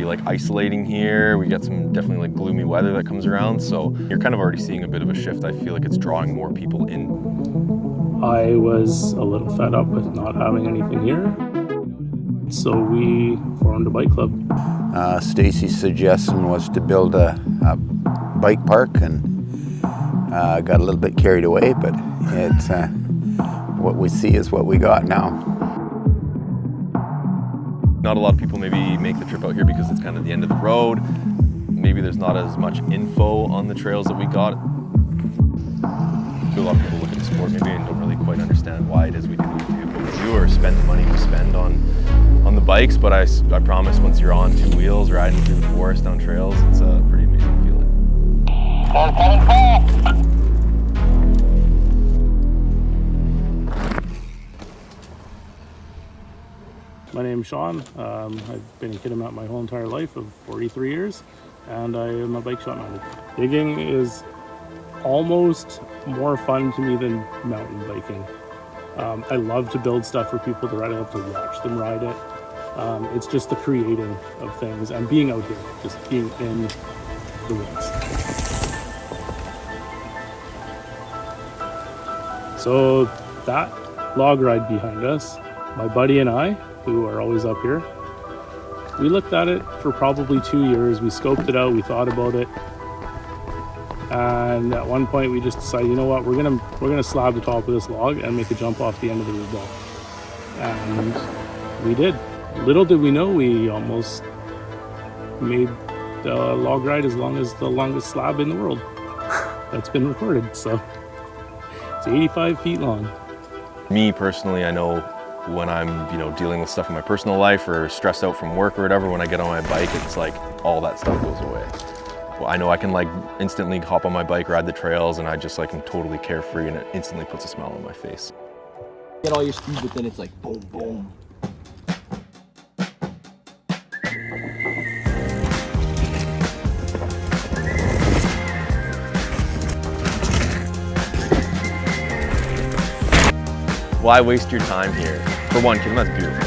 like isolating here. We get some definitely like gloomy weather that comes around. So you're kind of already seeing a bit of a shift. I feel like it's drawing more people in. I was a little fed up with not having anything here. So we formed a bike club. Stacy's suggestion was to build a bike park, and got a little bit carried away, but it's what we see is what we got now. Not a lot of people maybe make the trip out here because it's kind of the end of the road. Maybe there's not as much info on the trails that we got. A lot of people look at the sport maybe and don't really quite understand why it is we do what we do, or spend the money we spend on the bikes. But I promise, once you're on two wheels riding through the forest down trails, it's a pretty amazing feeling. My name's Sean. I've been in Kitimat my whole entire life of 43 years, and I am a bike shop minded. Digging is almost more fun to me than mountain biking. I love to build stuff for people to ride. I love to watch them ride it. It's just the creating of things and being out here, just being in the woods. So that log ride behind us, my buddy and I, who are always up here, we looked at it for probably 2 years. We scoped it out, we thought about it. And at one point we just decided, you know what, we're gonna slab the top of this log and make a jump off the end of the root ball. And we did. Little did we know, we almost made the log ride as long as the longest slab in the world that's been recorded. So it's 85 feet long. Me personally, I know when I'm, dealing with stuff in my personal life or stressed out from work or whatever, when I get on my bike, it's like all that stuff goes away. Well, I know I can like instantly hop on my bike, ride the trails, and I just like am totally carefree, and it instantly puts a smile on my face. Get all your speed, but then it's like boom, boom. Why waste your time here? For one, Kitimat's beautiful.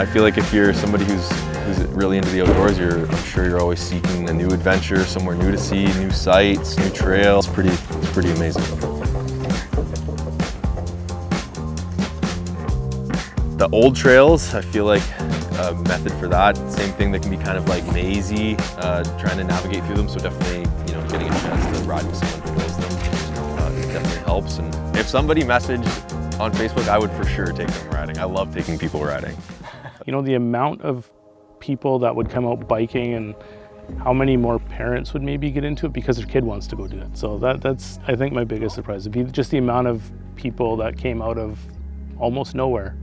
I feel like if you're somebody who's really into the outdoors, I'm sure you're always seeking a new adventure, somewhere new to see, new sights, new trails. It's pretty amazing. The old trails, I feel like a method for that, same thing, that can be kind of like mazy, trying to navigate through them. So definitely, getting a chance to ride with someone who knows them, it definitely helps. And if somebody messaged on Facebook, I would for sure take them riding. I love taking people riding. The amount of people that would come out biking, and how many more parents would maybe get into it because their kid wants to go do it. So that's, I think, my biggest surprise would be just the amount of people that came out of almost nowhere.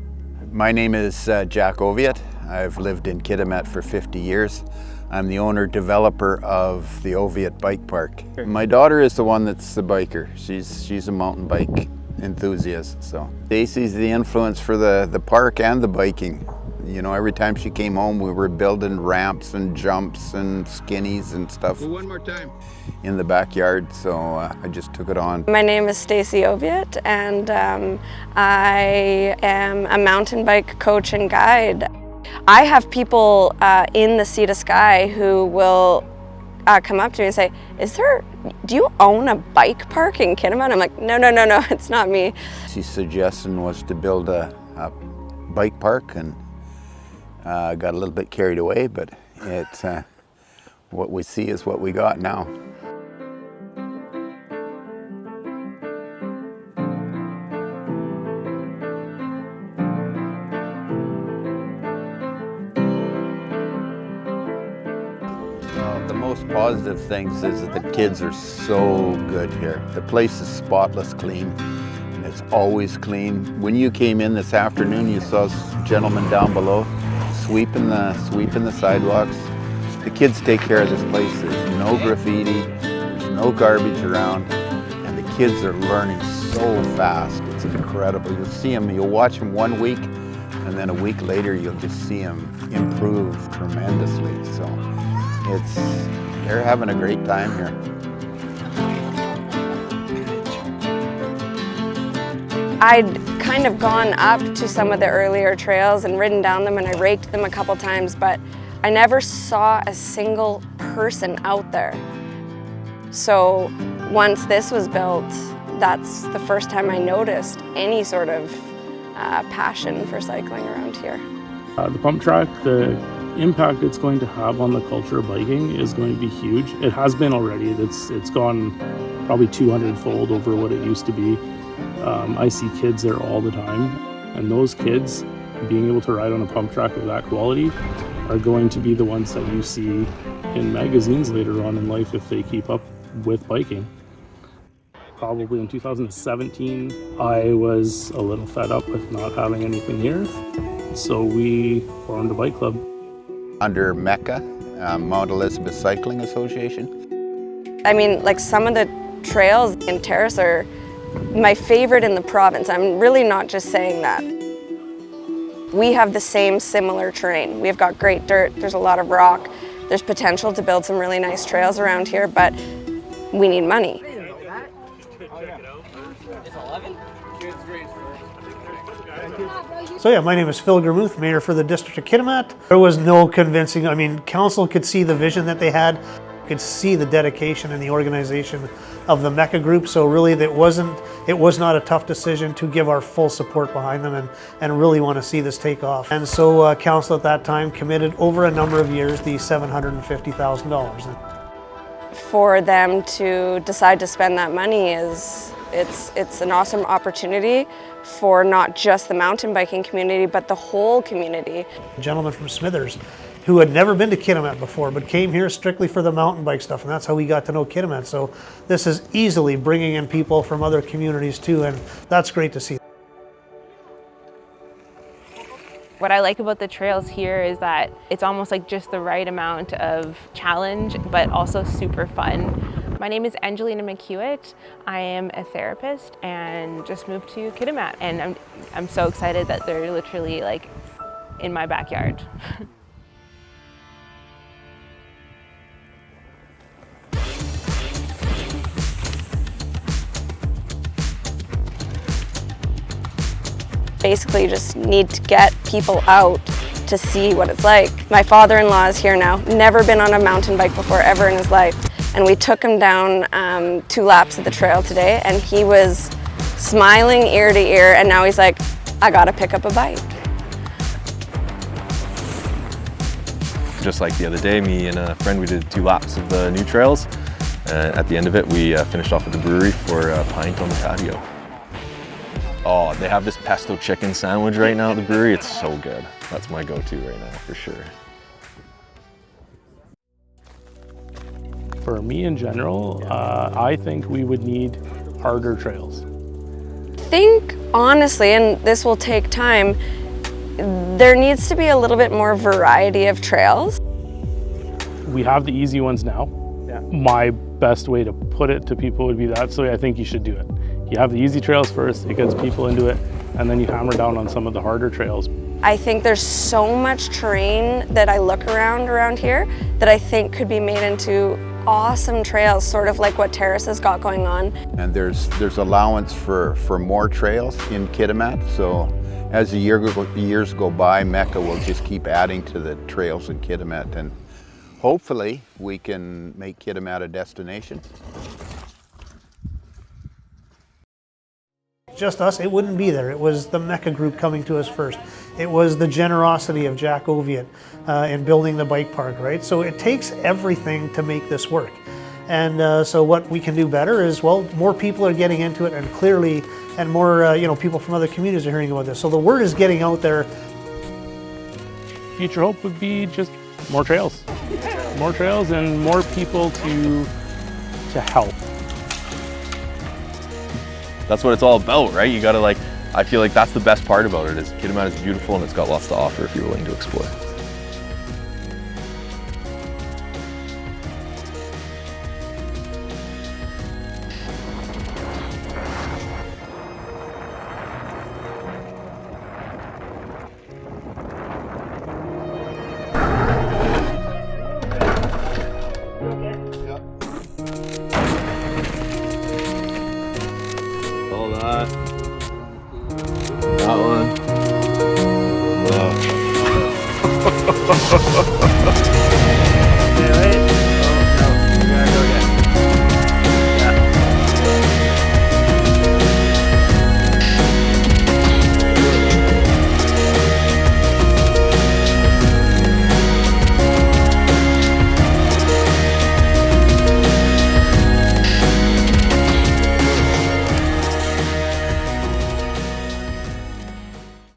My name is Jack Oviatt. I've lived in Kitimat for 50 years. I'm the owner-developer of the Oviatt Bike Park. My daughter is the one that's the biker. She's a mountain bike enthusiast. So Stacy's the influence for the park and the biking. Every time she came home, we were building ramps and jumps and skinnies and stuff. Well, one more time. In the backyard, so I just took it on. My name is Stacy Oviatt, and I am a mountain bike coach and guide. I have people in the Sea to Sky who will come up to me and say, do you own a bike park in Kitimat? I'm like, no, it's not me. His suggestion was to build a bike park, and got a little bit carried away, but it's what we see is what we got now. The most positive things is that the kids are so good here. The place is spotless clean. It's always clean. When you came in this afternoon, you saw a gentleman down below sweeping the sidewalks. The kids take care of this place. There's no graffiti, there's no garbage around, and the kids are learning so fast. It's incredible. You'll see them, you'll watch them 1 week, and then a week later you'll just see them improve tremendously. So they're having a great time here. I'd kind of gone up to some of the earlier trails and ridden down them, and I raked them a couple times, but I never saw a single person out there. So once this was built, that's the first time I noticed any sort of passion for cycling around here. The pump track, the impact it's going to have on the culture of biking is going to be huge. It has been already. It's gone probably 200-fold over what it used to be. I see kids there all the time, and those kids being able to ride on a pump track of that quality are going to be the ones that you see in magazines later on in life if they keep up with biking. Probably in 2017, I was a little fed up with not having anything here, so we formed a bike club. Under Mecca, Mount Elizabeth Cycling Association. I mean, like some of the trails in Terrace are my favorite in the province. I'm really not just saying that. We have the same similar terrain. We've got great dirt, there's a lot of rock, there's potential to build some really nice trails around here, but we need money. So yeah, my name is Phil Germuth, Mayor for the District of Kitimat. There was no convincing, I mean, council could see the vision that they had, could see the dedication and the organization of the Mecca group, so really it was not a tough decision to give our full support behind them and really want to see this take off. And so council at that time committed over a number of years the $750,000. For them to decide to spend that money it's an awesome opportunity for not just the mountain biking community, but the whole community. A gentleman from Smithers who had never been to Kitimat before, but came here strictly for the mountain bike stuff, and that's how we got to know Kitimat. So this is easily bringing in people from other communities too, and that's great to see. What I like about the trails here is that it's almost like just the right amount of challenge, but also super fun. My name is Angelina McHewitt. I am a therapist and just moved to Kitimat, and I'm so excited that they're literally like in my backyard. Basically, you just need to get people out to see what it's like. My father-in-law is here now, never been on a mountain bike before ever in his life. And we took him down 2 laps of the trail today, and he was smiling ear to ear, and now he's like, I gotta pick up a bike. Just like the other day, me and a friend, we did 2 laps of the new trails. At the end of it, we finished off at the brewery for a pint on the patio. Oh, they have this pesto chicken sandwich right now at the brewery. It's so good. That's my go-to right now, for sure. For me in general, I think we would need harder trails. I think, honestly, and this will take time, there needs to be a little bit more variety of trails. We have the easy ones now. Yeah. My best way to put it to people would be that, so I think you should do it. You have the easy trails first, it gets people into it, and then you hammer down on some of the harder trails. I think there's so much terrain that I look around here that I think could be made into awesome trails, sort of like what Terrace has got going on. And there's allowance for more trails in Kitimat, so as the years go by, Mecca will just keep adding to the trails in Kitimat, and hopefully we can make Kitimat a destination. Just us, it wouldn't be there. It was the Mecca group coming to us first. It was the generosity of Jack Oviatt in building the bike park, right? So it takes everything to make this work. And so what we can do better is, well, more people are getting into it, and clearly, and more people from other communities are hearing about this. So the word is getting out there. Future hope would be just more trails. More trails and more people to help. That's what it's all about, right? You gotta I feel like that's the best part about it, is Kitimat is beautiful and it's got lots to offer if you're willing to explore. All that. That one. Wow.